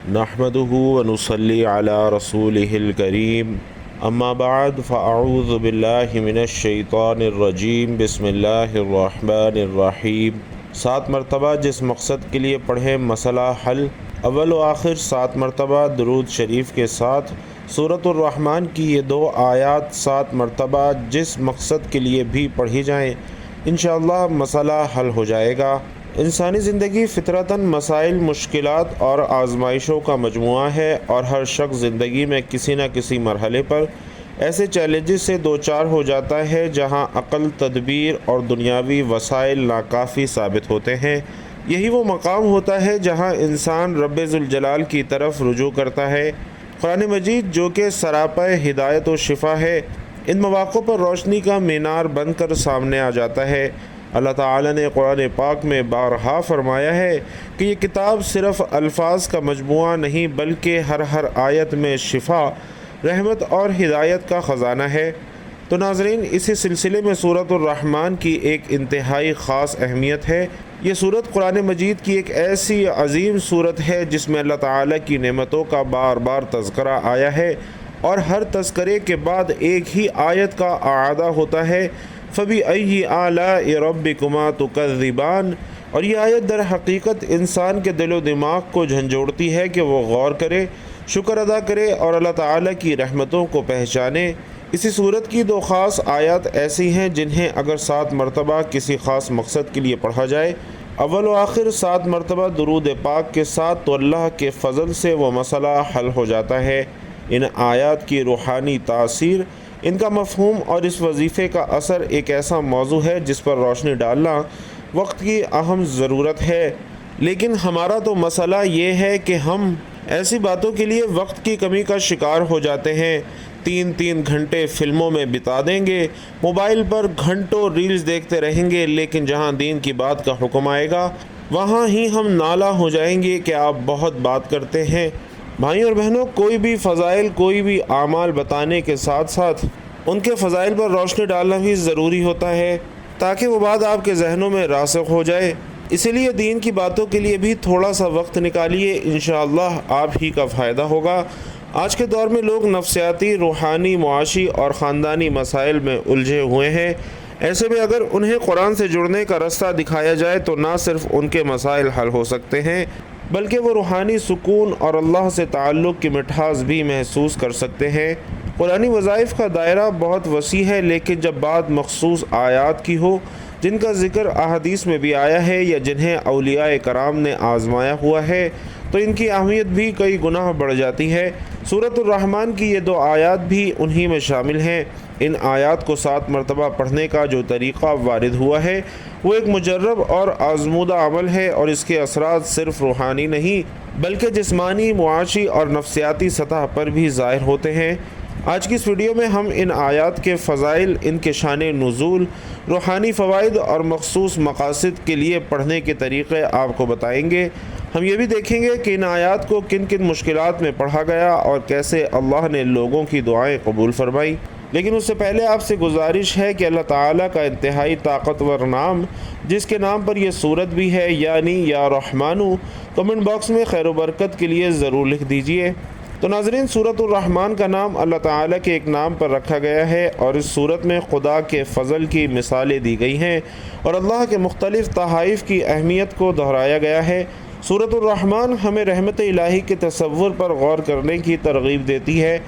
نحمده ونصلي على رسوله الكريم اما بعد فاعوذ باللہ من الشیطان الرجیم بسم اللہ الرحمن الرحیم 7 مرتبہ جس مقصد کے لیے پڑھیں مسئلہ حل۔ اول و آخر 7 مرتبہ درود شریف کے ساتھ سورۃ الرحمن کی یہ 2 آیات 7 مرتبہ جس مقصد کے لیے بھی پڑھی جائیں انشاءاللہ مسئلہ حل ہو جائے گا۔ انسانی زندگی فطرتاً مسائل، مشکلات اور آزمائشوں کا مجموعہ ہے، اور ہر شخص زندگی میں کسی نہ کسی مرحلے پر ایسے چیلنجز سے دوچار ہو جاتا ہے جہاں عقل، تدبیر اور دنیاوی وسائل ناکافی ثابت ہوتے ہیں۔ یہی وہ مقام ہوتا ہے جہاں انسان رب ذوالجلال کی طرف رجوع کرتا ہے۔ قرآن مجید جو کہ سراپے ہدایت و شفا ہے، ان مواقع پر روشنی کا مینار بن کر سامنے آ جاتا ہے۔ اللہ تعالیٰ نے قرآن پاک میں بارہا فرمایا ہے کہ یہ کتاب صرف الفاظ کا مجموعہ نہیں بلکہ ہر آیت میں شفا، رحمت اور ہدایت کا خزانہ ہے۔ تو ناظرین، اسی سلسلے میں سورۃ الرحمن کی ایک انتہائی خاص اہمیت ہے۔ یہ سورت قرآن مجید کی ایک ایسی عظیم سورت ہے جس میں اللہ تعالیٰ کی نعمتوں کا بار بار تذکرہ آیا ہے، اور ہر تذکرے کے بعد ایک ہی آیت کا اعادہ ہوتا ہے، فَبِأَيِّ آلَاءِ رَبِّكُمَا تُكَذِّبَانِ۔ اور یہ آیت در حقیقت انسان کے دل و دماغ کو جھنجھوڑتی ہے کہ وہ غور کرے، شکر ادا کرے اور اللہ تعالیٰ کی رحمتوں کو پہچانے۔ اسی صورت کی 2 خاص آیات ایسی ہیں جنہیں اگر 7 مرتبہ کسی خاص مقصد کے لیے پڑھا جائے، اول و آخر 7 مرتبہ درود پاک کے ساتھ، تو اللہ کے فضل سے وہ مسئلہ حل ہو جاتا ہے۔ ان آیات کی روحانی تاثیر، ان کا مفہوم اور اس وظیفے کا اثر ایک ایسا موضوع ہے جس پر روشنی ڈالنا وقت کی اہم ضرورت ہے۔ لیکن ہمارا تو مسئلہ یہ ہے کہ ہم ایسی باتوں کے لیے وقت کی کمی کا شکار ہو جاتے ہیں۔ 3 گھنٹے فلموں میں بتا دیں گے، موبائل پر گھنٹوں ریلز دیکھتے رہیں گے، لیکن جہاں دین کی بات کا حکم آئے گا وہاں ہی ہم نالاں ہو جائیں گے کہ آپ بہت بات کرتے ہیں۔ بھائیوں اور بہنوں، کوئی بھی فضائل، کوئی بھی اعمال بتانے کے ساتھ ساتھ ان کے فضائل پر روشنی ڈالنا بھی ضروری ہوتا ہے تاکہ وہ بات آپ کے ذہنوں میں راسخ ہو جائے۔ اسی لیے دین کی باتوں کے لیے بھی تھوڑا سا وقت نکالیے، انشاءاللہ آپ ہی کا فائدہ ہوگا۔ آج کے دور میں لوگ نفسیاتی، روحانی، معاشی اور خاندانی مسائل میں الجھے ہوئے ہیں۔ ایسے میں اگر انہیں قرآن سے جڑنے کا رستہ دکھایا جائے تو نہ صرف ان کے مسائل حل ہو سکتے ہیں بلکہ وہ روحانی سکون اور اللہ سے تعلق کی مٹھاس بھی محسوس کر سکتے ہیں۔ قرآنی وظائف کا دائرہ بہت وسیع ہے، لیکن جب بات مخصوص آیات کی ہو جن کا ذکر احادیث میں بھی آیا ہے یا جنہیں اولیاء کرام نے آزمایا ہوا ہے، تو ان کی اہمیت بھی کئی گنا بڑھ جاتی ہے۔ سورۃ الرحمن کی یہ 2 آیات بھی انہی میں شامل ہیں۔ ان آیات کو 7 مرتبہ پڑھنے کا جو طریقہ وارد ہوا ہے وہ ایک مجرب اور آزمودہ عمل ہے، اور اس کے اثرات صرف روحانی نہیں بلکہ جسمانی، معاشی اور نفسیاتی سطح پر بھی ظاہر ہوتے ہیں۔ آج کی اس ویڈیو میں ہم ان آیات کے فضائل، ان کے شان نزول، روحانی فوائد اور مخصوص مقاصد کے لیے پڑھنے کے طریقے آپ کو بتائیں گے۔ ہم یہ بھی دیکھیں گے کہ ان آیات کو کن کن مشکلات میں پڑھا گیا اور کیسے اللہ نے لوگوں کی دعائیں قبول فرمائی۔ لیکن اس سے پہلے آپ سے گزارش ہے کہ اللہ تعالیٰ کا انتہائی طاقتور نام، جس کے نام پر یہ سورت بھی ہے، یعنی یا رحمانو، کمنٹ باکس میں خیر و برکت کے لیے ضرور لکھ دیجئے۔ تو ناظرین، سورۃ الرحمن کا نام اللہ تعالیٰ کے ایک نام پر رکھا گیا ہے، اور اس سورت میں خدا کے فضل کی مثالیں دی گئی ہیں اور اللہ کے مختلف تحائف کی اہمیت کو دہرایا گیا ہے۔ سورۃ الرحمن ہمیں رحمت الہی کے تصور پر غور کرنے کی ترغیب دیتی ہے۔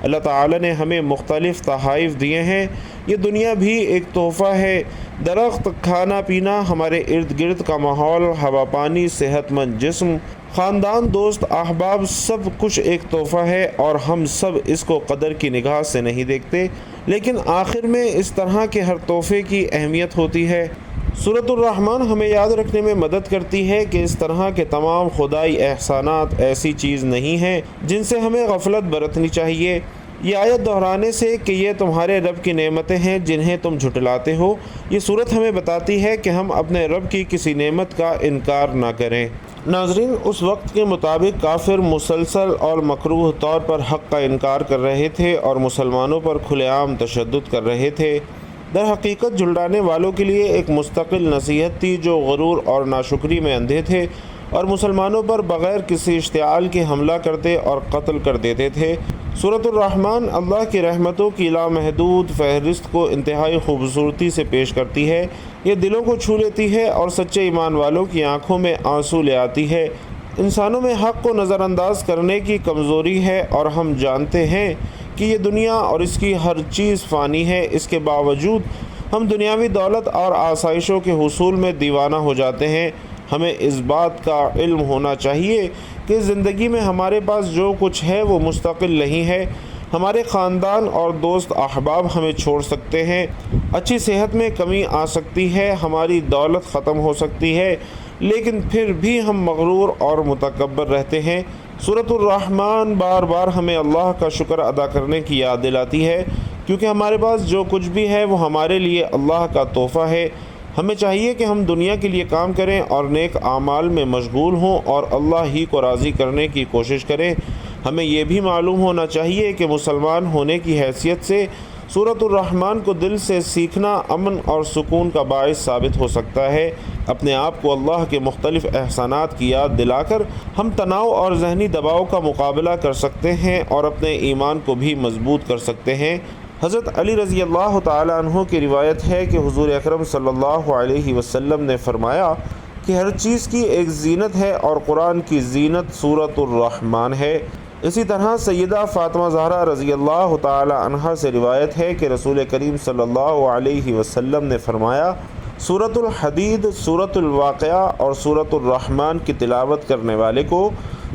اللہ تعالیٰ نے ہمیں مختلف تحائف دیے ہیں، یہ دنیا بھی ایک تحفہ ہے۔ درخت، کھانا پینا، ہمارے ارد گرد کا ماحول، ہوا پانی، صحت مند جسم، خاندان، دوست، احباب، سب کچھ ایک تحفہ ہے، اور ہم سب اس کو قدر کی نگاہ سے نہیں دیکھتے، لیکن آخر میں اس طرح کے ہر تحفے کی اہمیت ہوتی ہے۔ سورۃ الرحمن ہمیں یاد رکھنے میں مدد کرتی ہے کہ اس طرح کے تمام خدائی احسانات ایسی چیز نہیں ہیں جن سے ہمیں غفلت برتنی چاہیے۔ یہ آیت دہرانے سے کہ یہ تمہارے رب کی نعمتیں ہیں جنہیں تم جھٹلاتے ہو، یہ صورت ہمیں بتاتی ہے کہ ہم اپنے رب کی کسی نعمت کا انکار نہ کریں۔ ناظرین، اس وقت کے مطابق کافر مسلسل اور مکروہ طور پر حق کا انکار کر رہے تھے اور مسلمانوں پر کھلے عام تشدد کر رہے تھے۔ در حقیقت جھلڈانے والوں کے لیے ایک مستقل نصیحت تھی جو غرور اور ناشکری میں اندھے تھے، اور مسلمانوں پر بغیر کسی اشتعال کے حملہ کرتے اور قتل کر دیتے تھے۔ سورۃ الرحمن اللہ کی رحمتوں کی لامحدود فہرست کو انتہائی خوبصورتی سے پیش کرتی ہے۔ یہ دلوں کو چھو لیتی ہے اور سچے ایمان والوں کی آنکھوں میں آنسو لے آتی ہے۔ انسانوں میں حق کو نظر انداز کرنے کی کمزوری ہے اور ہم جانتے ہیں کہ یہ دنیا اور اس کی ہر چیز فانی ہے۔ اس کے باوجود ہم دنیاوی دولت اور آسائشوں کے حصول میں دیوانہ ہو جاتے ہیں۔ ہمیں اس بات کا علم ہونا چاہیے کہ زندگی میں ہمارے پاس جو کچھ ہے وہ مستقل نہیں ہے۔ ہمارے خاندان اور دوست احباب ہمیں چھوڑ سکتے ہیں، اچھی صحت میں کمی آ سکتی ہے، ہماری دولت ختم ہو سکتی ہے، لیکن پھر بھی ہم مغرور اور متکبر رہتے ہیں۔ سورۃ الرحمن بار بار ہمیں اللہ کا شکر ادا کرنے کی یاد دلاتی ہے، کیونکہ ہمارے پاس جو کچھ بھی ہے وہ ہمارے لیے اللہ کا تحفہ ہے۔ ہمیں چاہیے کہ ہم دنیا کے لیے کام کریں اور نیک اعمال میں مشغول ہوں اور اللہ ہی کو راضی کرنے کی کوشش کریں۔ ہمیں یہ بھی معلوم ہونا چاہیے کہ مسلمان ہونے کی حیثیت سے سورۃ الرحمن کو دل سے سیکھنا امن اور سکون کا باعث ثابت ہو سکتا ہے۔ اپنے آپ کو اللہ کے مختلف احسانات کی یاد دلا کر ہم تناؤ اور ذہنی دباؤ کا مقابلہ کر سکتے ہیں اور اپنے ایمان کو بھی مضبوط کر سکتے ہیں۔ حضرت علی رضی اللہ تعالیٰ عنہ کی روایت ہے کہ حضور اکرم صلی اللہ علیہ وسلم نے فرمایا کہ ہر چیز کی ایک زینت ہے اور قرآن کی زینت سورۃ الرحمن ہے۔ اسی طرح سیدہ فاطمہ زہرا رضی اللہ تعالی عنہا سے روایت ہے کہ رسول کریم صلی اللہ علیہ وسلم نے فرمایا، سورۃ الحدید، سورۃ الواقعہ اور سورۃ الرحمن کی تلاوت کرنے والے کو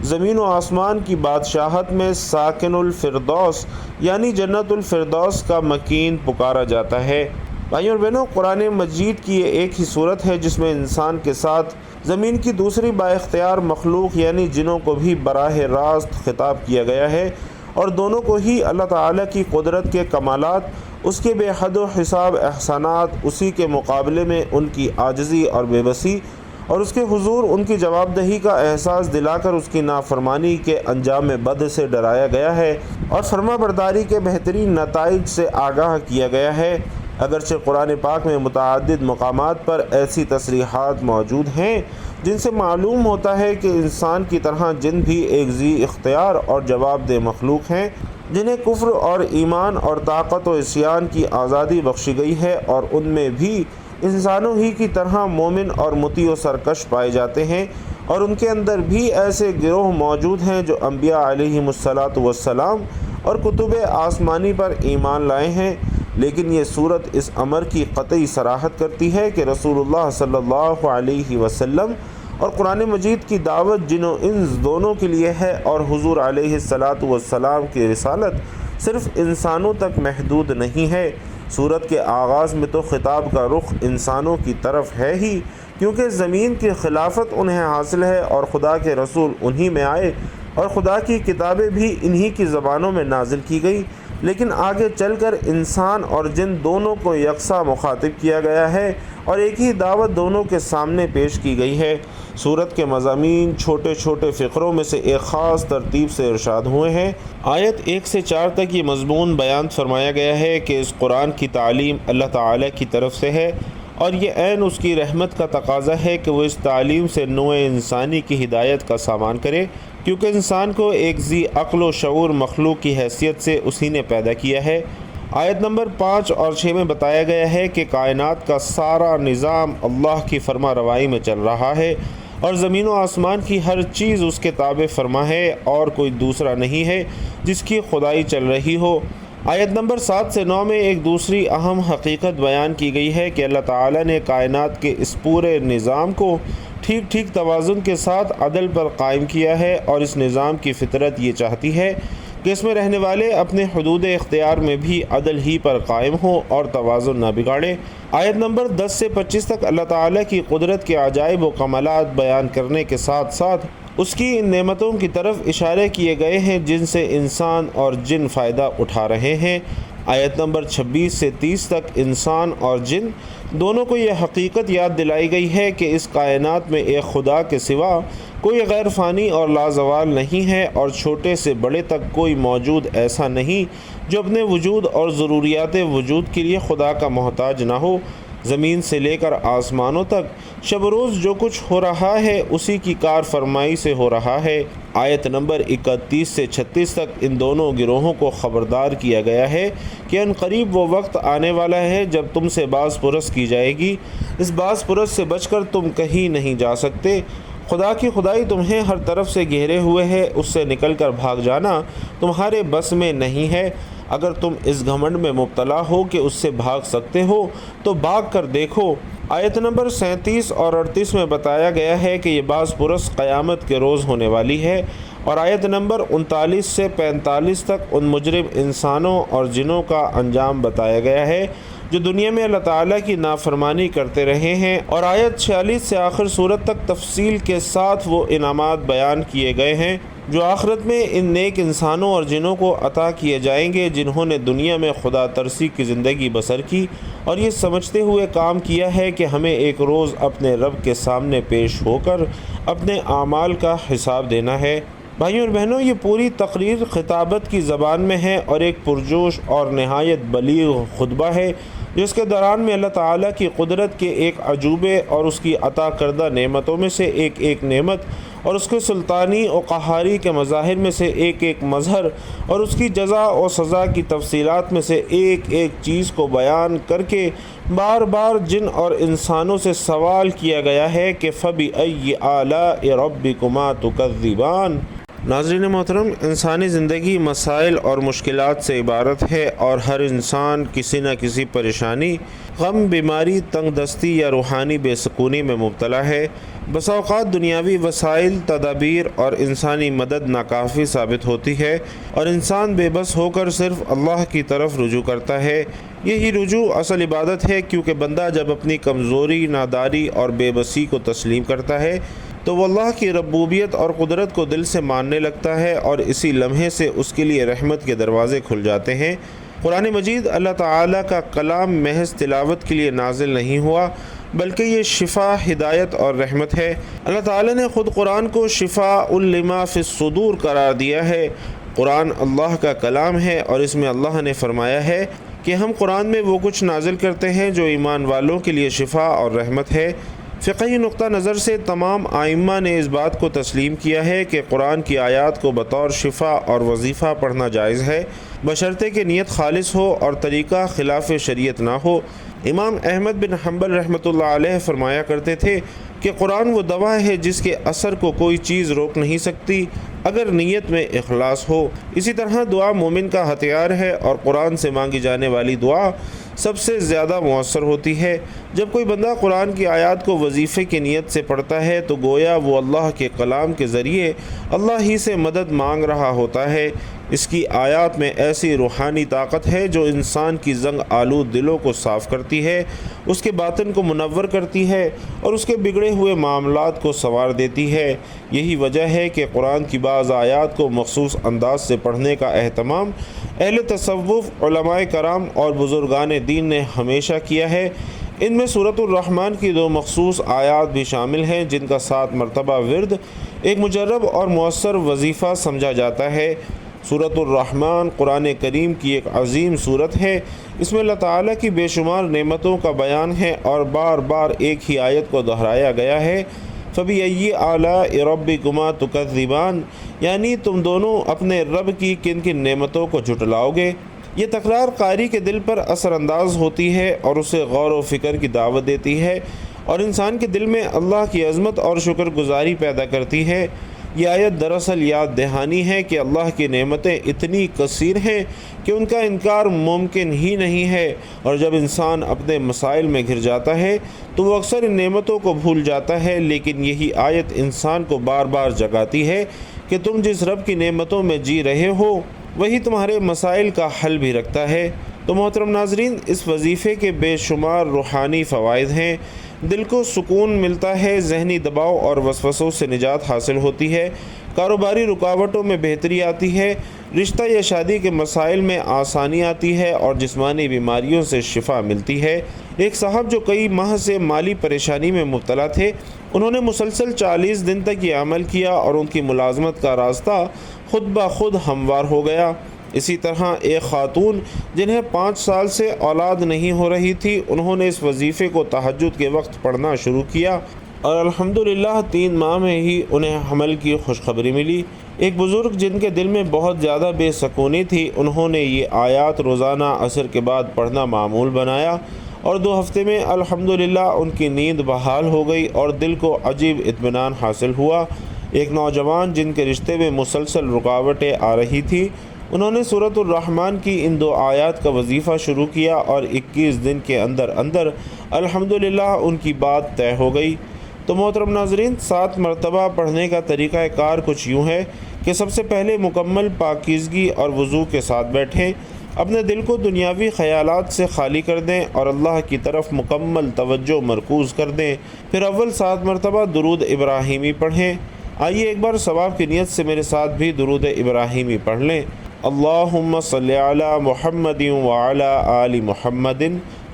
زمین و آسمان کی بادشاہت میں ساکن الفردوس یعنی جنت الفردوس کا مکین پکارا جاتا ہے۔ بھائیوں اور بہنوں، قرآن مجید کی یہ ایک ہی صورت ہے جس میں انسان کے ساتھ زمین کی دوسری با اختیار مخلوق یعنی جنوں کو بھی براہ راست خطاب کیا گیا ہے، اور دونوں کو ہی اللہ تعالیٰ کی قدرت کے کمالات، اس کے بے حد و حساب احسانات، اسی کے مقابلے میں ان کی عاجزی اور بے بسی، اور اس کے حضور ان کی جواب دہی کا احساس دلا کر اس کی نافرمانی کے انجام بد سے ڈرایا گیا ہے اور فرما برداری کے بہترین نتائج سے آگاہ کیا گیا ہے۔ اگرچہ قرآن پاک میں متعدد مقامات پر ایسی تصریحات موجود ہیں جن سے معلوم ہوتا ہے کہ انسان کی طرح جن بھی ایک ذی اختیار اور جواب دہ مخلوق ہیں، جنہیں کفر اور ایمان اور طاقت و عصیان کی آزادی بخشی گئی ہے، اور ان میں بھی انسانوں ہی کی طرح مومن اور مطیع و سرکش پائے جاتے ہیں، اور ان کے اندر بھی ایسے گروہ موجود ہیں جو انبیاء علیہم السلام اور کتب آسمانی پر ایمان لائے ہیں۔ لیکن یہ صورت اس امر کی قطعی صراحت کرتی ہے کہ رسول اللہ صلی اللہ علیہ وسلم اور قرآن مجید کی دعوت جن و انس دونوں کے لیے ہے، اور حضور علیہ السلام کی رسالت صرف انسانوں تک محدود نہیں ہے۔ سورت کے آغاز میں تو خطاب کا رخ انسانوں کی طرف ہے ہی، کیونکہ زمین کی خلافت انہیں حاصل ہے اور خدا کے رسول انہی میں آئے اور خدا کی کتابیں بھی انہی کی زبانوں میں نازل کی گئی، لیکن آگے چل کر انسان اور جن دونوں کو یکساں مخاطب کیا گیا ہے اور ایک ہی دعوت دونوں کے سامنے پیش کی گئی ہے۔ سورت کے مضامین چھوٹے چھوٹے فقروں میں سے ایک خاص ترتیب سے ارشاد ہوئے ہیں۔ آیت 1 سے 4 تک یہ مضمون بیان فرمایا گیا ہے کہ اس قرآن کی تعلیم اللہ تعالیٰ کی طرف سے ہے، اور یہ عین اس کی رحمت کا تقاضا ہے کہ وہ اس تعلیم سے نوع انسانی کی ہدایت کا سامان کرے، کیونکہ انسان کو ایک ذی عقل و شعور مخلوق کی حیثیت سے اسی نے پیدا کیا ہے۔ آیت نمبر 5 اور 6 میں بتایا گیا ہے کہ کائنات کا سارا نظام اللہ کی فرما روائی میں چل رہا ہے، اور زمین و آسمان کی ہر چیز اس کے تابع فرما ہے، اور کوئی دوسرا نہیں ہے جس کی خدائی چل رہی ہو۔ آیت نمبر 7 سے 9 میں ایک دوسری اہم حقیقت بیان کی گئی ہے کہ اللہ تعالیٰ نے کائنات کے اس پورے نظام کو ٹھیک ٹھیک توازن کے ساتھ عدل پر قائم کیا ہے، اور اس نظام کی فطرت یہ چاہتی ہے کہ اس میں رہنے والے اپنے حدود اختیار میں بھی عدل ہی پر قائم ہوں اور توازن نہ بگاڑیں۔ آیت نمبر 10 سے 25 تک اللہ تعالیٰ کی قدرت کے عجائب و کمالات بیان کرنے کے ساتھ ساتھ اس کی ان نعمتوں کی طرف اشارے کیے گئے ہیں جن سے انسان اور جن فائدہ اٹھا رہے ہیں۔ آیت نمبر 26 سے 30 تک انسان اور جن دونوں کو یہ حقیقت یاد دلائی گئی ہے کہ اس کائنات میں ایک خدا کے سوا کوئی غیر فانی اور لازوال نہیں ہے، اور چھوٹے سے بڑے تک کوئی موجود ایسا نہیں جو اپنے وجود اور ضروریات وجود کے لیے خدا کا محتاج نہ ہو۔ زمین سے لے کر آسمانوں تک شب و روز جو کچھ ہو رہا ہے اسی کی کار فرمائی سے ہو رہا ہے۔ آیت نمبر 31 سے 36 تک ان دونوں گروہوں کو خبردار کیا گیا ہے کہ ان قریب وہ وقت آنے والا ہے جب تم سے باز پرس کی جائے گی، اس باز پرس سے بچ کر تم کہیں نہیں جا سکتے۔ خدا کی خدائی تمہیں ہر طرف سے گھیرے ہوئے ہے، اس سے نکل کر بھاگ جانا تمہارے بس میں نہیں ہے۔ اگر تم اس گھمنڈ میں مبتلا ہو کہ اس سے بھاگ سکتے ہو تو بھاگ کر دیکھو۔ آیت نمبر 37 اور 38 میں بتایا گیا ہے کہ یہ باز پرس قیامت کے روز ہونے والی ہے، اور آیت نمبر 39 سے 45 تک ان مجرم انسانوں اور جنوں کا انجام بتایا گیا ہے جو دنیا میں اللہ تعالیٰ کی نافرمانی کرتے رہے ہیں، اور آیت 46 سے آخر صورت تک تفصیل کے ساتھ وہ انعامات بیان کیے گئے ہیں جو آخرت میں ان نیک انسانوں اور جنوں کو عطا کیے جائیں گے جنہوں نے دنیا میں خدا ترسی کی زندگی بسر کی اور یہ سمجھتے ہوئے کام کیا ہے کہ ہمیں ایک روز اپنے رب کے سامنے پیش ہو کر اپنے اعمال کا حساب دینا ہے۔ بھائیوں اور بہنوں، یہ پوری تقریر خطابت کی زبان میں ہے اور ایک پرجوش اور نہایت بلیغ خطبہ ہے جس کے دوران میں اللہ تعالیٰ کی قدرت کے ایک عجوبے اور اس کی عطا کردہ نعمتوں میں سے ایک ایک نعمت اور اس کے سلطانی و قہاری کے مظاہر میں سے ایک ایک مظہر اور اس کی جزا و سزا کی تفصیلات میں سے ایک ایک چیز کو بیان کر کے بار بار جن اور انسانوں سے سوال کیا گیا ہے کہ فَبِأَيِّ آلَاءِ رَبِّكُمَا تُكَذِّبَانِ۔ ناظرین محترم، انسانی زندگی مسائل اور مشکلات سے عبارت ہے اور ہر انسان کسی نہ کسی پریشانی، غم، بیماری، تنگ دستی یا روحانی بے سکونی میں مبتلا ہے۔ بس اوقات دنیاوی وسائل، تدابیر اور انسانی مدد ناکافی ثابت ہوتی ہے اور انسان بے بس ہو کر صرف اللہ کی طرف رجوع کرتا ہے۔ یہی رجوع اصل عبادت ہے، کیونکہ بندہ جب اپنی کمزوری، ناداری اور بے بسی کو تسلیم کرتا ہے تو وہ اللہ کی ربوبیت اور قدرت کو دل سے ماننے لگتا ہے اور اسی لمحے سے اس کے لیے رحمت کے دروازے کھل جاتے ہیں۔ قرآن مجید اللہ تعالیٰ کا کلام محض تلاوت کے لیے نازل نہیں ہوا بلکہ یہ شفا، ہدایت اور رحمت ہے۔ اللہ تعالیٰ نے خود قرآن کو شفاء لما فی الصدور قرار دیا ہے۔ قرآن اللہ کا کلام ہے اور اس میں اللہ نے فرمایا ہے کہ ہم قرآن میں وہ کچھ نازل کرتے ہیں جو ایمان والوں کے لیے شفا اور رحمت ہے۔ فقہی نقطہ نظر سے تمام ائمہ نے اس بات کو تسلیم کیا ہے کہ قرآن کی آیات کو بطور شفا اور وظیفہ پڑھنا جائز ہے، بشرطے کہ نیت خالص ہو اور طریقہ خلاف شریعت نہ ہو۔ امام احمد بن حنبل رحمۃ اللہ علیہ فرمایا کرتے تھے کہ قرآن وہ دوا ہے جس کے اثر کو کوئی چیز روک نہیں سکتی اگر نیت میں اخلاص ہو۔ اسی طرح دعا مومن کا ہتھیار ہے اور قرآن سے مانگی جانے والی دعا سب سے زیادہ مؤثر ہوتی ہے۔ جب کوئی بندہ قرآن کی آیات کو وظیفے کی نیت سے پڑھتا ہے تو گویا وہ اللہ کے کلام کے ذریعے اللہ ہی سے مدد مانگ رہا ہوتا ہے۔ اس کی آیات میں ایسی روحانی طاقت ہے جو انسان کی زنگ آلود دلوں کو صاف کرتی ہے، اس کے باطن کو منور کرتی ہے اور اس کے بگڑے ہوئے معاملات کو سنوار دیتی ہے۔ یہی وجہ ہے کہ قرآن کی بعض آیات کو مخصوص انداز سے پڑھنے کا اہتمام اہل تصوف، علماء کرام اور بزرگان دین نے ہمیشہ کیا ہے۔ ان میں سورۃ الرحمن کی 2 مخصوص آیات بھی شامل ہیں جن کا 7 مرتبہ ورد ایک مجرب اور مؤثر وظیفہ سمجھا جاتا ہے۔ سورۃ الرحمن قرآن کریم کی ایک عظیم سورت ہے۔ اس میں اللہ تعالیٰ کی بے شمار نعمتوں کا بیان ہے اور بار بار ایک ہی آیت کو دہرایا گیا ہے، فَبِأَيِّ آلَاءِ رَبِّكُمَا تُكَذِّبَانِ، یعنی تم دونوں اپنے رب کی کن کن نعمتوں کو جھٹلاؤ گے۔ یہ تکرار قاری کے دل پر اثر انداز ہوتی ہے اور اسے غور و فکر کی دعوت دیتی ہے اور انسان کے دل میں اللہ کی عظمت اور شکر گزاری پیدا کرتی ہے۔ یہ آیت دراصل یاد دہانی ہے کہ اللہ کی نعمتیں اتنی کثیر ہیں کہ ان کا انکار ممکن ہی نہیں ہے، اور جب انسان اپنے مسائل میں گھر جاتا ہے تو وہ اکثر ان نعمتوں کو بھول جاتا ہے، لیکن یہی آیت انسان کو بار بار جگاتی ہے کہ تم جس رب کی نعمتوں میں جی رہے ہو وہی تمہارے مسائل کا حل بھی رکھتا ہے۔ تو محترم ناظرین، اس وظیفے کے بے شمار روحانی فوائد ہیں۔ دل کو سکون ملتا ہے، ذہنی دباؤ اور وسوسوں سے نجات حاصل ہوتی ہے، کاروباری رکاوٹوں میں بہتری آتی ہے، رشتہ یا شادی کے مسائل میں آسانی آتی ہے اور جسمانی بیماریوں سے شفا ملتی ہے۔ ایک صاحب جو کئی ماہ سے مالی پریشانی میں مبتلا تھے، انہوں نے مسلسل 40 دن تک یہ عمل کیا اور ان کی ملازمت کا راستہ خود بخود ہموار ہو گیا۔ اسی طرح ایک خاتون جنہیں 5 سال سے اولاد نہیں ہو رہی تھی، انہوں نے اس وظیفے کو تہجد کے وقت پڑھنا شروع کیا اور الحمدللہ 3 ماہ میں ہی انہیں حمل کی خوشخبری ملی۔ ایک بزرگ جن کے دل میں بہت زیادہ بے سکونی تھی، انہوں نے یہ آیات روزانہ عصر کے بعد پڑھنا معمول بنایا اور 2 ہفتے میں الحمدللہ ان کی نیند بحال ہو گئی اور دل کو عجیب اطمینان حاصل ہوا۔ ایک نوجوان جن کے رشتے میں مسلسل رکاوٹیں آ رہی تھیں، انہوں نے سورۃ الرحمن کی ان 2 آیات کا وظیفہ شروع کیا اور 21 دن کے اندر الحمدللہ ان کی بات طے ہو گئی۔ تو محترم ناظرین، 7 مرتبہ پڑھنے کا طریقہ کار کچھ یوں ہے کہ سب سے پہلے مکمل پاکیزگی اور وضو کے ساتھ بیٹھیں، اپنے دل کو دنیاوی خیالات سے خالی کر دیں اور اللہ کی طرف مکمل توجہ مرکوز کر دیں۔ پھر اول 7 مرتبہ درود ابراہیمی پڑھیں۔ آئیے ایک بار ثواب کی نیت سے میرے ساتھ بھی درود ابراہیمی پڑھ لیں۔ اللہم صلی علی محمد وعلی آل محمد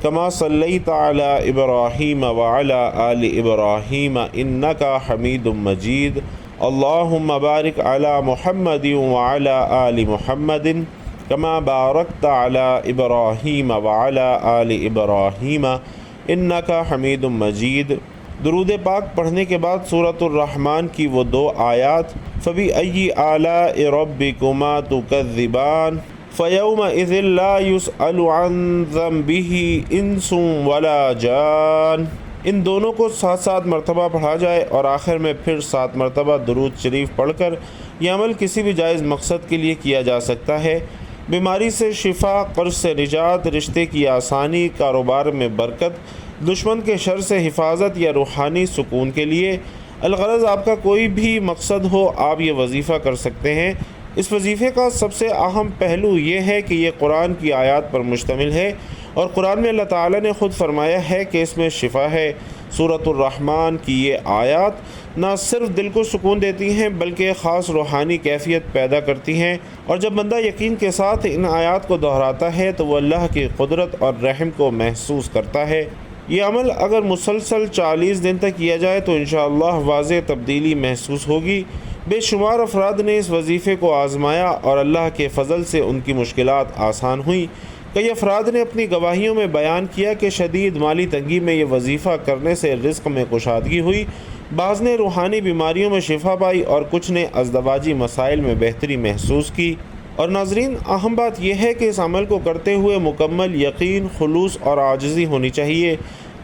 کما صلیت علی ابراہیم وعلی آل ابراہیم انک حمید مجید۔ اللہم بارک علی محمد وعلی آل محمد کما بارکت علی ابراہیم وعلی آل ابراہیم انک حمید مجید۔ درود پاک پڑھنے کے بعد سورۃ الرحمن کی وہ 2 آیات فَبِأَيِّ آلَاءِ رَبِّكُمَا تُكَذِّبَانِ فَيَوْمَئِذٍ لَا يُسْأَلُ عَنْ ذَنبِهِ إِنسٌ وَلَا جَانٌ، ان دونوں کو 7 مرتبہ پڑھا جائے اور آخر میں پھر 7 مرتبہ درود شریف پڑھ کر یہ عمل کسی بھی جائز مقصد کے لیے کیا جا سکتا ہے۔ بیماری سے شفا، قرض سے نجات، رشتے کی آسانی، کاروبار میں برکت، دشمن کے شر سے حفاظت یا روحانی سکون کے لیے، الغرض آپ کا کوئی بھی مقصد ہو، آپ یہ وظیفہ کر سکتے ہیں۔ اس وظیفے کا سب سے اہم پہلو یہ ہے کہ یہ قرآن کی آیات پر مشتمل ہے اور قرآن میں اللہ تعالیٰ نے خود فرمایا ہے کہ اس میں شفا ہے۔ سورۃ الرحمن کی یہ آیات نہ صرف دل کو سکون دیتی ہیں بلکہ خاص روحانی کیفیت پیدا کرتی ہیں، اور جب بندہ یقین کے ساتھ ان آیات کو دہراتا ہے تو وہ اللہ کی قدرت اور رحم کو محسوس کرتا ہے۔ یہ عمل اگر مسلسل 40 دن تک کیا جائے تو انشاءاللہ واضح تبدیلی محسوس ہوگی۔ بے شمار افراد نے اس وظیفے کو آزمایا اور اللہ کے فضل سے ان کی مشکلات آسان ہوئیں۔ کئی افراد نے اپنی گواہیوں میں بیان کیا کہ شدید مالی تنگی میں یہ وظیفہ کرنے سے رزق میں کشادگی ہوئی، بعض نے روحانی بیماریوں میں شفا پائی اور کچھ نے ازدواجی مسائل میں بہتری محسوس کی۔ اور ناظرین، اہم بات یہ ہے کہ اس عمل کو کرتے ہوئے مکمل یقین، خلوص اور عاجزی ہونی چاہیے۔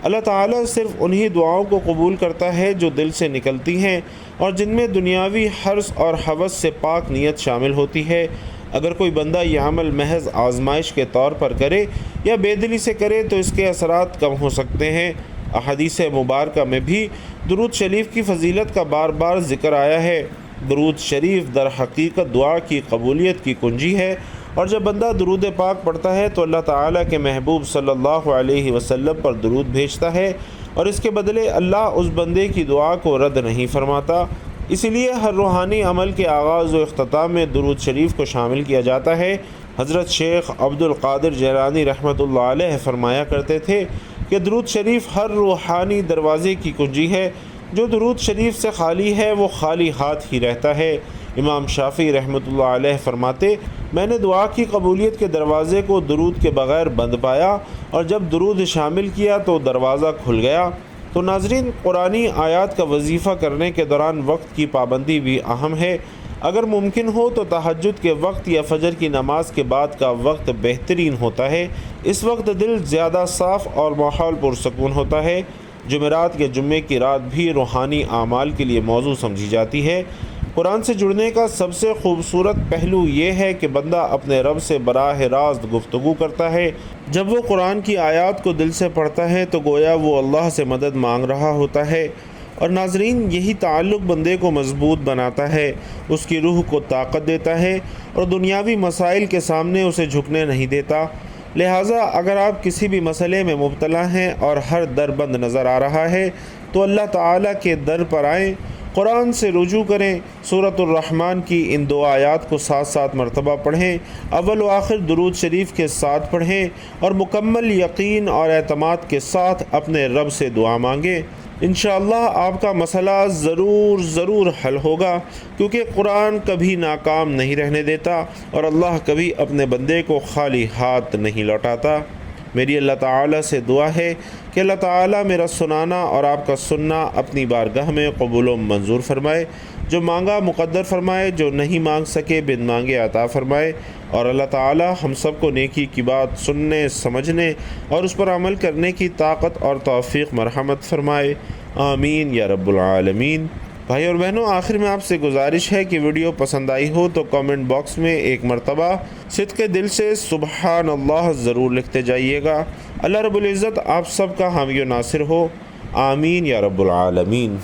اللہ تعالیٰ صرف انہی دعاؤں کو قبول کرتا ہے جو دل سے نکلتی ہیں اور جن میں دنیاوی حرص اور ہوس سے پاک نیت شامل ہوتی ہے۔ اگر کوئی بندہ یہ عمل محض آزمائش کے طور پر کرے یا بے دلی سے کرے تو اس کے اثرات کم ہو سکتے ہیں۔ احادیث مبارکہ میں بھی درود شریف کی فضیلت کا بار بار ذکر آیا ہے۔ درود شریف در حقیقت دعا کی قبولیت کی کنجی ہے، اور جب بندہ درود پاک پڑھتا ہے تو اللہ تعالیٰ کے محبوب صلی اللہ علیہ وسلم پر درود بھیجتا ہے اور اس کے بدلے اللہ اس بندے کی دعا کو رد نہیں فرماتا۔ اسی لیے ہر روحانی عمل کے آغاز و اختتام میں درود شریف کو شامل کیا جاتا ہے۔ حضرت شیخ عبد القادر جیلانی رحمۃ اللہ علیہ فرمایا کرتے تھے کہ درود شریف ہر روحانی دروازے کی کنجی ہے، جو درود شریف سے خالی ہے وہ خالی ہاتھ ہی رہتا ہے۔ امام شافعی رحمۃ اللہ علیہ فرماتے، میں نے دعا کی قبولیت کے دروازے کو درود کے بغیر بند پایا اور جب درود شامل کیا تو دروازہ کھل گیا۔ تو ناظرین، قرآنی آیات کا وظیفہ کرنے کے دوران وقت کی پابندی بھی اہم ہے۔ اگر ممکن ہو تو تہجد کے وقت یا فجر کی نماز کے بعد کا وقت بہترین ہوتا ہے۔ اس وقت دل زیادہ صاف اور ماحول پرسکون ہوتا ہے۔ جمعرات یا جمعے کی رات بھی روحانی اعمال کے لیے موضوع سمجھی جاتی ہے۔ قرآن سے جڑنے کا سب سے خوبصورت پہلو یہ ہے کہ بندہ اپنے رب سے براہ راست گفتگو کرتا ہے۔ جب وہ قرآن کی آیات کو دل سے پڑھتا ہے تو گویا وہ اللہ سے مدد مانگ رہا ہوتا ہے، اور ناظرین، یہی تعلق بندے کو مضبوط بناتا ہے، اس کی روح کو طاقت دیتا ہے اور دنیاوی مسائل کے سامنے اسے جھکنے نہیں دیتا۔ لہٰذا اگر آپ کسی بھی مسئلے میں مبتلا ہیں اور ہر در بند نظر آ رہا ہے تو اللہ تعالیٰ کے در پر آئیں قرآن سے رجوع کریں، سورۃ الرحمن کی ان 2 آیات کو 7 مرتبہ پڑھیں، اول و آخر درود شریف کے ساتھ پڑھیں اور مکمل یقین اور اعتماد کے ساتھ اپنے رب سے دعا مانگیں۔ انشاءاللہ آپ کا مسئلہ ضرور حل ہوگا، کیونکہ قرآن کبھی ناکام نہیں رہنے دیتا اور اللہ کبھی اپنے بندے کو خالی ہاتھ نہیں لوٹاتا۔ میری اللہ تعالیٰ سے دعا ہے کہ اللہ تعالیٰ میرا سنانا اور آپ کا سننا اپنی بارگاہ میں قبول و منظور فرمائے، جو مانگا مقدر فرمائے، جو نہیں مانگ سکے بن مانگے عطا فرمائے، اور اللہ تعالیٰ ہم سب کو نیکی کی بات سننے، سمجھنے اور اس پر عمل کرنے کی طاقت اور توفیق مرحمت فرمائے، آمین یا رب العالمین۔ بھائی اور بہنوں، آخر میں آپ سے گزارش ہے کہ ویڈیو پسند آئی ہو تو کامنٹ باکس میں ایک مرتبہ صدق دل سے سبحان اللہ ضرور لکھتے جائیے گا۔ اللہ رب العزت آپ سب کا حامی و ناصر ہو، آمین یا رب العالمین۔